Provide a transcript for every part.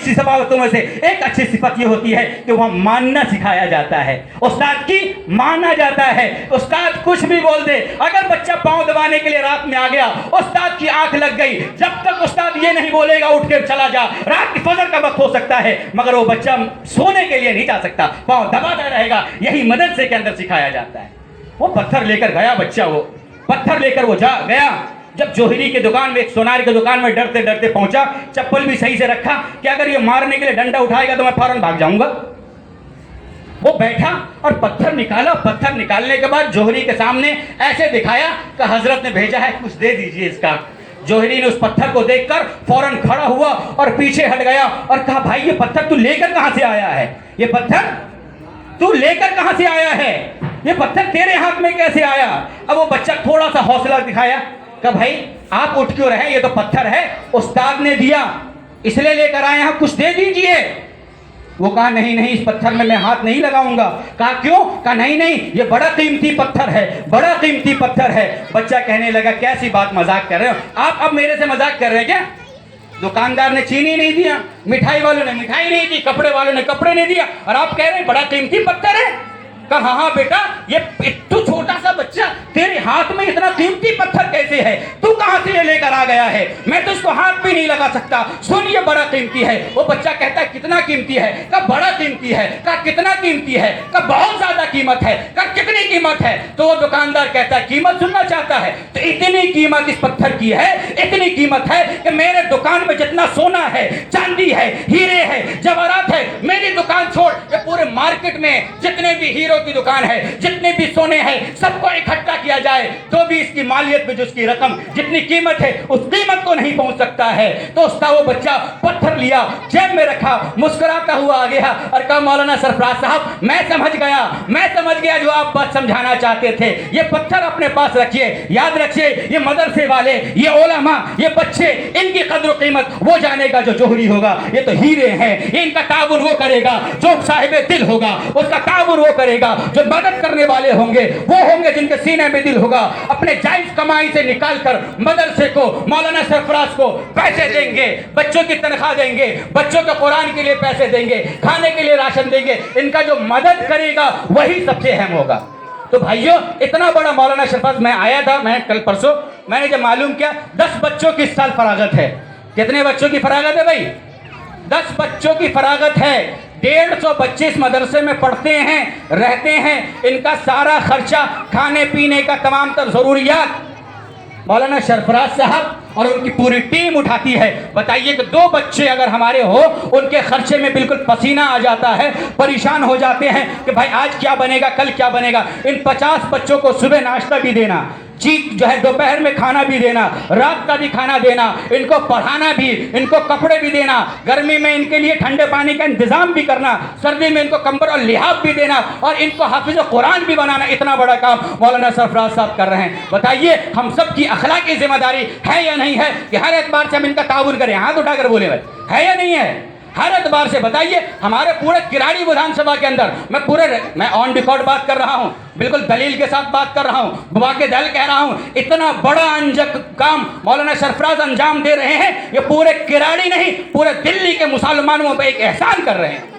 अच्छी सिफातों में से एक अच्छी सिफत ये होती है कि वह मानना सिखाया जाता है, उस्ताद की माना जाता है। उस्ताद कुछ भी बोल दे, अगर बच्चा पांव दबाने के लिए रात में आ गया, उस्ताद की आंख लग गई, जब तक उस्ताद ये नहीं बोलेगा उठ के चला जा, रात की फजर का वक्त हो सकता है मगर वो बच्चा सोने के लिए नहीं जा सकता, पांव दबाता रहेगा। यही मदरसे के अंदर सिखाया जाता है। वो पत्थर लेकर गया बच्चा, वो पत्थर लेकर वो जा गया। जब जोहरी के दुकान में, एक सोनार की दुकान में डरते डरते पहुंचा, चप्पल भी सही से रखा कि अगर ये मारने के लिए डंडा उठाएगा तो मैं फौरन भाग जाऊंगा। वो बैठा और पत्थर निकाला। पत्थर निकालने के बाद जोहरी के सामने ऐसे दिखाया कि हजरत ने भेजा है, कुछ दे दीजिए इसका। जोहरी ने उस पत्थर को देखकर फौरन खड़ा हुआ और पीछे हट गया और कहा, भाई ये पत्थर तू लेकर कहां से आया है? ये पत्थर तू लेकर कहां से आया है? ये पत्थर तेरे हाथ में कैसे आया? अब वो बच्चा थोड़ा सा हौसला दिखाया कि भाई आप उठ क्यों रहे, ये तो पत्थर है, उस्ताद ने दिया इसलिए लेकर आए हैं, कुछ दे दीजिए। वो कहा नहीं नहीं, इस पत्थर में मैं हाथ नहीं लगाऊंगा। कहा क्यों? कहा नहीं नहीं, ये बड़ा कीमती पत्थर है, बड़ा कीमती पत्थर है। बच्चा कहने लगा, कैसी बात, मजाक कर रहे हो आप? अब मेरे से मजाक कर रहे हैं क्या? दुकानदार ने चीनी नहीं दिया, मिठाई वालों ने मिठाई नहीं दी, कपड़े वालों ने कपड़े नहीं दिया, और आप कह रहे हैं बड़ा कीमती पत्थर है? कहा हाँ बेटा, ये इतना छोटा सा बच्चा, तेरे हाथ में इतना कीमती पत्थर कैसे है? तू कहां से ये लेकर आ गया है? मैं तो इसको हाथ भी नहीं लगा सकता। सुन, ये बड़ा कीमती है। वो बच्चा कहता है कितना कीमती है? कब बड़ा कीमती है? कब कितना कीमती है? कब बहुत ज्यादा कीमत है? कब कितनी कीमत है? तो वो दुकानदार कहता है कीमत सुनना चाहता है तो इतनी कीमत इस पत्थर की है, इतनी कीमत है कि मेरे दुकान में जितना सोना है, चांदी है, हीरे है, जवाहरात है, मेरी दुकान छोड़ ये पूरे मार्केट में जितने भी हीरो की दुकान है, जितने भी सोने हैं, सबको इकट्ठा किया जाए तो भी इसकी मालियत में जो उसकी रकम जितनी कीमत है उस कीमत को नहीं पहुंच सकता है। तो उसका वो बच्चा पत्थर लिया, जेब में रखा, मुस्कुराता हुआ आ गया और कहा, मौलाना सरफराज साहब मैं समझ गया जो आप बात समझाना चाहते थे। ये पत्थर अपने पास रखिए, याद रखिए, ये मदरसे वाले, ये उलमा, ये बच्चे, इनकी कद्र कीमत वो जानेगा जो जोहरी होगा। ये तो हीरे हैं, इनका ताबुन वो करेगा जो साहिब दिल होगा, उसका ताबुन वो करेगा जो मदद करने वाले होंगे, वो होंगे जिनके सीने में दिल होगा। अपने जायज कमाई से निकालकर मदरसे को, मौलाना सरफराज को पैसे देंगे, बच्चों की तनख्वाह देंगे, बच्चों के कुरान के लिए पैसे देंगे, खाने के लिए राशन देंगे। इनका जो मदद करेगा वही सबसे अहम होगा। तो भाइयों, इतना बड़ा मौलाना सरफराज, मैं आया था, मैं कल परसों, मैंने जब मालूम किया 10 बच्चों की इस साल फरागत है। कितने बच्चों की फरागत है भाई? 10 बच्चों की फरागत है। 150 बच्चे इस मदरसे में पढ़ते हैं, रहते हैं। इनका सारा खर्चा, खाने पीने का तमाम तर जरूरियात मौलाना सरफराज साहब और उनकी पूरी टीम उठाती है। बताइए कि 2 बच्चे अगर हमारे हो, उनके खर्चे में बिल्कुल पसीना आ जाता है, परेशान हो जाते हैं कि भाई आज क्या बनेगा, कल क्या बनेगा। इन 50 बच्चों को सुबह नाश्ता भी देना, जो है दोपहर में खाना भी देना, रात का भी खाना देना, इनको पढ़ाना भी, इनको कपड़े भी देना, गर्मी में इनके लिए ठंडे पानी का इंतजाम भी करना, सर्दी में इनको कंबल और लिहाफ भी देना, और इनको हाफिज कुरान भी बनाना, इतना बड़ा काम मौलाना सरफराज साहब कर रहे हैं। बताइए हम सब की अखलाकी जिम्मेदारी है या नहीं है कि हर एतबार से हम इनका ताउन करें? हाथ उठाकर बोले भाई, है या नहीं है? हर एतबार से बताइए। हमारे पूरे किराड़ी विधानसभा के अंदर मैं ऑन रिकॉर्ड बात कर रहा हूं, बिल्कुल दलील के साथ बात कर रहा हूं, बुआ के दल कह रहा हूं, इतना बड़ा अंजक काम मौलाना सरफराज अंजाम दे रहे हैं। ये पूरे किराड़ी नहीं, पूरे दिल्ली के मुसलमानों पर एक एहसान कर रहे हैं।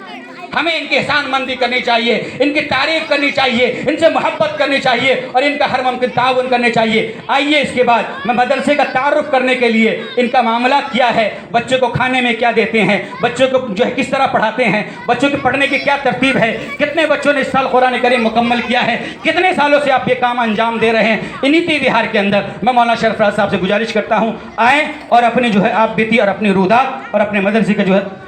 हमें इनकी एहसानमंदी करनी चाहिए, इनकी तारीफ करनी चाहिए, इनसे मोहब्बत करनी चाहिए और इनका हर मुमकिन ताउन करने चाहिए। आइए इसके बाद मैं मदरसे का तारुफ करने के लिए इनका मामला क्या है, बच्चों को खाने में क्या देते हैं, बच्चों को जो है किस तरह पढ़ाते हैं, बच्चों के पढ़ने की क्या तरतीब है, कितने बच्चों ने इस साल कुरान करीम मुकम्मल किया है, कितने सालों से आप ये काम अंजाम दे रहे हैं। इन्हीं बिहार के अंदर मैं मौलाना सरफराज साहब से गुजारिश करता हूँ, आएँ और अपनी जो है आप बीती और अपनी रूदात और अपने मदरसे का जो है